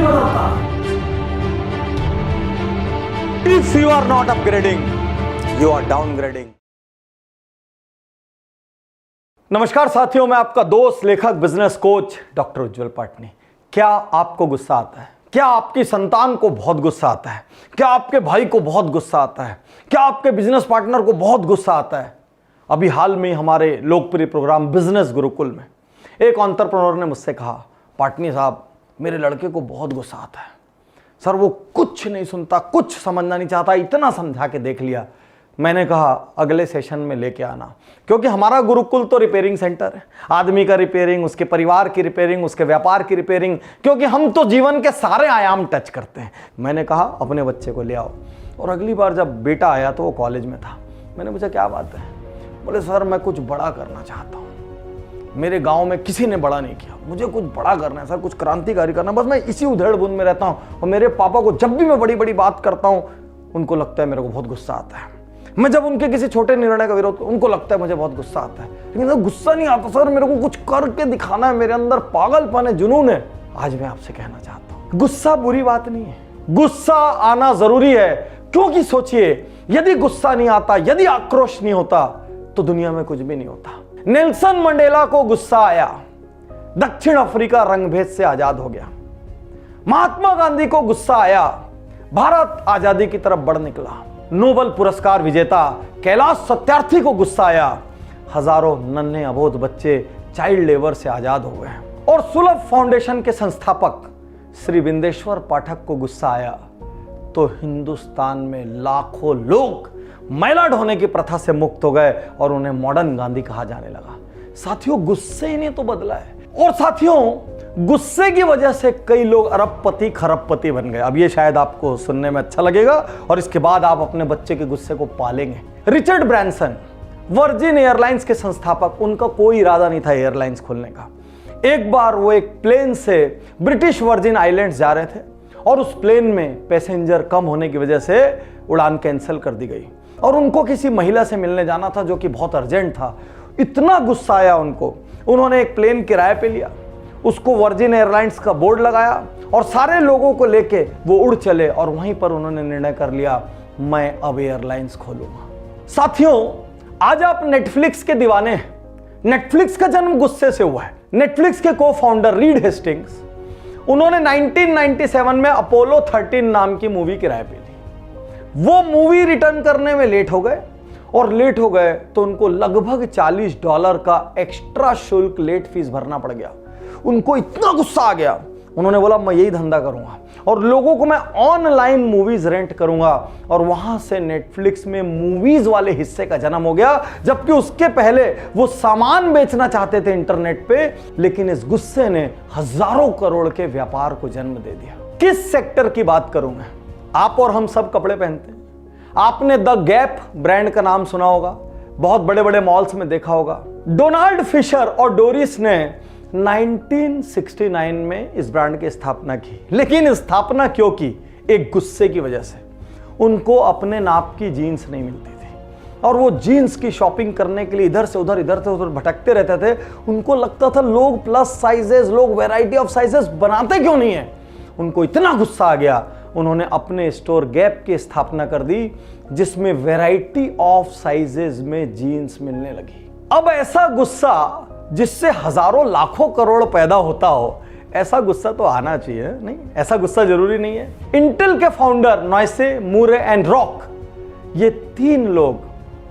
नहीं बदलता। If you are not upgrading, you are downgrading. नमस्कार साथियों, मैं आपका दोस्त, लेखक, बिजनेस कोच डॉक्टर उज्जवल पाटनी। क्या आपको गुस्सा आता है? क्या आपकी संतान को बहुत गुस्सा आता है? क्या आपके भाई को बहुत गुस्सा आता है? क्या आपके बिजनेस पार्टनर को बहुत गुस्सा आता है? अभी हाल में हमारे लोकप्रिय प्रोग्राम बिजनेस गुरुकुल में एक एंटरप्रेन्योर ने मुझसे कहा, पाटनी साहब, मेरे लड़के को बहुत गुस्सा आता है सर, वो कुछ नहीं सुनता, कुछ समझना नहीं चाहता, इतना समझा के देख लिया। मैंने कहा अगले सेशन में लेके आना, क्योंकि हमारा गुरुकुल तो रिपेयरिंग सेंटर है। आदमी का रिपेयरिंग, उसके परिवार की रिपेयरिंग, उसके व्यापार की रिपेयरिंग, क्योंकि हम तो जीवन के सारे आयाम टच करते हैं। मैंने कहा अपने बच्चे को ले आओ। और अगली बार जब बेटा आया तो वो कॉलेज में था। मैंने पूछा क्या बात है? बोले सर मैं कुछ बड़ा करना चाहता हूँ, मेरे गांव में किसी ने बड़ा नहीं किया, मुझे कुछ बड़ा करना है सर, कुछ क्रांतिकारी करना है। बस मैं इसी उधेड़ बुन में रहता हूँ और मेरे पापा को जब भी मैं बड़ी बड़ी बात करता हूँ उनको लगता है मेरे को बहुत गुस्सा आता है। मैं जब उनके किसी छोटे निर्णय का विरोध, उनको लगता है मुझे बहुत गुस्सा आता है। लेकिन सर गुस्सा नहीं आता सर, मेरे को कुछ करके दिखाना है, मेरे अंदर पागलपन है, जुनून है। आज मैं आपसे कहना चाहता हूँ, गुस्सा बुरी बात नहीं है, गुस्सा आना जरूरी है। क्योंकि सोचिए, यदि गुस्सा नहीं आता, यदि आक्रोश नहीं होता तो दुनिया में कुछ भी नहीं होता। नेल्सन मंडेला को गुस्सा आया, दक्षिण अफ्रीका रंगभेद से आजाद हो गया। महात्मा गांधी को गुस्सा आया, भारत आजादी की तरफ बढ़ निकला। नोबेल पुरस्कार विजेता कैलाश सत्यार्थी को गुस्सा आया, हजारों नन्हे अबोध बच्चे चाइल्ड लेबर से आजाद हो गए। और सुलभ फाउंडेशन के संस्थापक श्री बिंदेश्वर पाठक को गुस्सा आया तो हिंदुस्तान में लाखों लोग मैलड होने की प्रथा से मुक्त हो गए और उन्हें मॉडर्न गांधी कहा जाने लगा। साथियों, गुस्से ही ने तो बदला है। और साथियों, गुस्से की वजह से कई लोग अरबपति खरबपति बन गए। अब ये शायद आपको सुनने में अच्छा लगेगा और इसके बाद आप अपने बच्चे के गुस्से को पालेंगे। रिचर्ड ब्रैंसन, वर्जिन एयरलाइंस के संस्थापक, उनका कोई इरादा नहीं था एयरलाइंस खोलने का। एक बार वो एक प्लेन से ब्रिटिश वर्जिन आइलैंड्स जा रहे थे और उस प्लेन में पैसेंजर कम होने की वजह से उड़ान कैंसिल कर दी गई और उनको किसी महिला से मिलने जाना था जो कि बहुत अर्जेंट था। इतना गुस्सा आया उनको, उन्होंने एक प्लेन किराए पे लिया, उसको वर्जिन एयरलाइंस का बोर्ड लगाया और सारे लोगों को लेके वो उड़ चले और वहीं पर उन्होंने निर्णय कर लिया, मैं अब एयरलाइंस खोलूंगा। साथियों, आज आप नेटफ्लिक्स के दीवाने हैं। नेटफ्लिक्स का जन्म गुस्से से हुआ है। नेटफ्लिक्स के को फाउंडर रीड हेस्टिंग्स, उन्होंने 1997 में अपोलो 13 नाम की मूवी किराए पे ली। वो मूवी रिटर्न करने में लेट हो गए और लेट हो गए तो उनको लगभग $40 का एक्स्ट्रा शुल्क लेट फीस भरना पड़ गया। उनको इतना गुस्सा आ गया, उन्होंने बोला मैं यही धंधा करूंगा और लोगों को मैं ऑनलाइन मूवीज रेंट करूंगा। और वहां से नेटफ्लिक्स में मूवीज वाले हिस्से का जन्म हो गया, जबकि उसके पहले वो सामान बेचना चाहते थे इंटरनेट पे। लेकिन इस गुस्से ने हजारों करोड़ के व्यापार को जन्म दे दिया। किस सेक्टर की बात करूं मैं? आप और हम सब कपड़े पहनते हैं। आपने द गैप ब्रांड का नाम सुना होगा, बहुत बड़े बड़े मॉल्स में देखा होगा। डोनाल्ड फिशर और डोरिस ने 1969 में इस ब्रांड की स्थापना की। लेकिन स्थापना क्यों की? एक गुस्से की वजह से। उनको अपने नाप की जीन्स नहीं मिलती थी और वो जीन्स की शॉपिंग करने के लिए इधर से उधर भटकते रहते थे। उनको लगता था लोग प्लस साइजेस, लोग वैरायटी ऑफ साइजेस बनाते क्यों नहीं है। उनको इतना गुस्सा आ गया, उन्होंने अपने स्टोर गैप की स्थापना कर दी जिसमें वैरायटी ऑफ साइजेस में जीन्स मिलने लगी। अब ऐसा गुस्सा जिससे हजारों लाखों करोड़ पैदा होता हो, ऐसा गुस्सा तो आना चाहिए। नहीं, ऐसा गुस्सा जरूरी नहीं है। इंटेल के फाउंडर नॉयसे, मूरे एंड रॉक, ये 3 लोग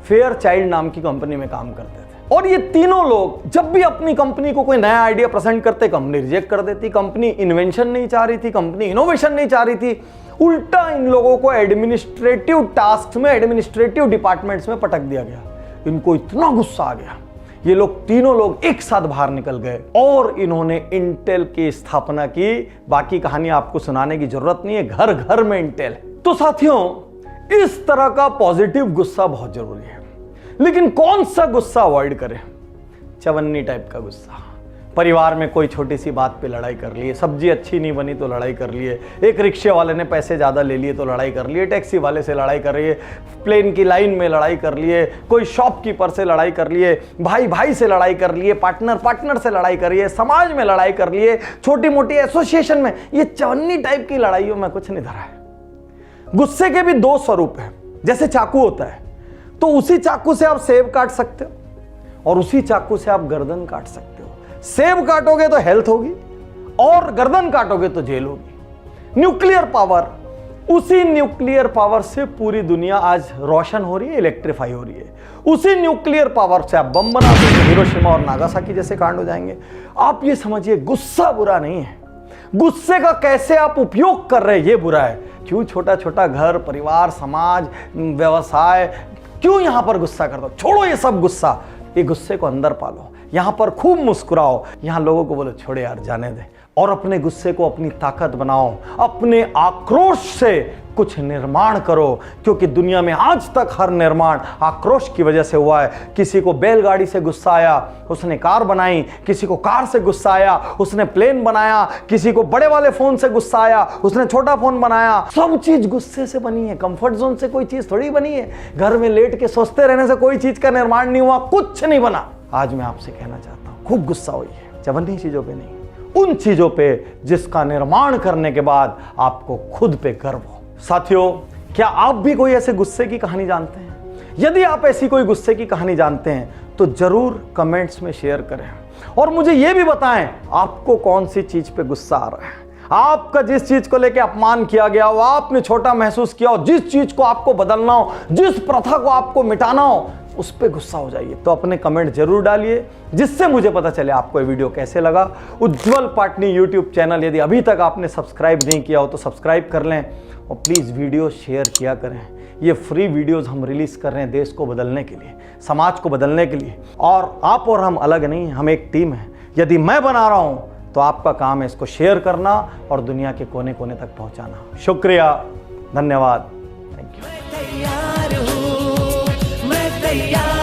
फेयर चाइल्ड नाम की कंपनी में काम करते थे। और ये तीनों लोग जब भी अपनी कंपनी को कोई नया आइडिया प्रेजेंट करते, कंपनी रिजेक्ट कर देती। कंपनी इन्वेंशन नहीं चाह रही थी, कंपनी इनोवेशन नहीं चाह रही थी। उल्टा इन लोगों को एडमिनिस्ट्रेटिव टास्क में, एडमिनिस्ट्रेटिव डिपार्टमेंट्स में पटक दिया गया। इनको इतना गुस्सा आ गया, ये लोग तीनों लोग एक साथ बाहर निकल गए और इन्होंने इंटेल की स्थापना की। बाकी कहानी आपको सुनाने की जरूरत नहीं है, घर घर में इंटेल है। तो साथियों, इस तरह का पॉजिटिव गुस्सा बहुत जरूरी है। लेकिन कौन सा गुस्सा अवॉइड करें? चवन्नी टाइप का गुस्सा, परिवार में कोई छोटी सी बात पे लड़ाई कर लिए, सब्जी अच्छी नहीं बनी तो लड़ाई कर लिए, एक रिक्शे वाले ने पैसे ज़्यादा ले लिए तो लड़ाई कर लिए, टैक्सी वाले से लड़ाई कर लिए, प्लेन की लाइन में लड़ाई कर लिए, कोई शॉपकीपर से लड़ाई कर लिए, भाई भाई से लड़ाई कर लिए, पार्टनर पार्टनर से लड़ाई कर लिए, समाज में लड़ाई कर लिए, छोटी मोटी एसोसिएशन में। ये चवन्नी टाइप की लड़ाइयों में कुछ नहीं धरा है। गुस्से के भी दो स्वरूप हैं। जैसे चाकू होता है तो उसी चाकू से आप सेब काट सकते हो और उसी चाकू से आप गर्दन काट सकते हो। सेब काटोगे तो हेल्थ होगी और गर्दन काटोगे तो जेल होगी। न्यूक्लियर पावर, उसी न्यूक्लियर पावर से पूरी दुनिया आज रोशन हो रही है, इलेक्ट्रीफाई हो रही है। उसी न्यूक्लियर पावर से आप बम बना दो तो हिरोशिमा और नागासाकी जैसे कांड हो जाएंगे। आप ये समझिए, गुस्सा बुरा नहीं है, गुस्से का कैसे आप उपयोग कर रहे हैं ये बुरा है। क्यों छोटा छोटा घर, परिवार, समाज, व्यवसाय, क्यों यहां पर गुस्सा कर दो? छोड़ो ये सब गुस्सा, ये गुस्से को अंदर पालो, यहां पर खूब मुस्कुराओ, यहां लोगों को बोलो छोड़े यार, जाने दे, और अपने गुस्से को अपनी ताकत बनाओ, अपने आक्रोश से कुछ निर्माण करो। क्योंकि दुनिया में आज तक हर निर्माण आक्रोश की वजह से हुआ है। किसी को बैलगाड़ी से गुस्सा आया, उसने कार बनाई, किसी को कार से गुस्सा आया, उसने प्लेन बनाया, किसी को बड़े वाले फोन से गुस्सा आया, उसने छोटा फोन बनाया। सब चीज गुस्से से बनी है। कंफर्ट जोन से कोई चीज थोड़ी बनी है। घर में लेट के सोचते रहने से कोई चीज का निर्माण नहीं हुआ, कुछ नहीं बना। आज मैं आपसे कहना चाहता हूं, खूब गुस्सा हुई है, चवन्नी चीजों पे नहीं, उन चीजों पे जिसका निर्माण करने के बाद आपको खुद पे गर्व हो। साथियों, क्या आप भी कोई ऐसे गुस्से की कहानी जानते हैं? यदि आप ऐसी कोई गुस्से की कहानी जानते हैं तो जरूर कमेंट्स में शेयर करें और मुझे यह भी बताएं आपको कौन सी चीज पे गुस्सा आ रहा है। आपका जिस चीज को लेकर अपमान किया गया हो, आपने छोटा महसूस किया हो, जिस चीज को आपको बदलना हो, जिस प्रथा को आपको मिटाना हो, उस पे गुस्सा हो जाइए। तो अपने कमेंट जरूर डालिए जिससे मुझे पता चले आपको ये वीडियो कैसे लगा। उज्ज्वल पाटनी यूट्यूब चैनल यदि अभी तक आपने सब्सक्राइब नहीं किया हो तो सब्सक्राइब कर लें और प्लीज़ वीडियो शेयर किया करें। ये फ्री वीडियोस हम रिलीज़ कर रहे हैं देश को बदलने के लिए, समाज को बदलने के लिए। और आप और हम अलग नहीं हैं, हम एक टीम है। यदि मैं बना रहा हूँ तो आपका काम है इसको शेयर करना और दुनिया के कोने कोने तक पहुँचाना। शुक्रिया, धन्यवाद, थैंक यू। तैयार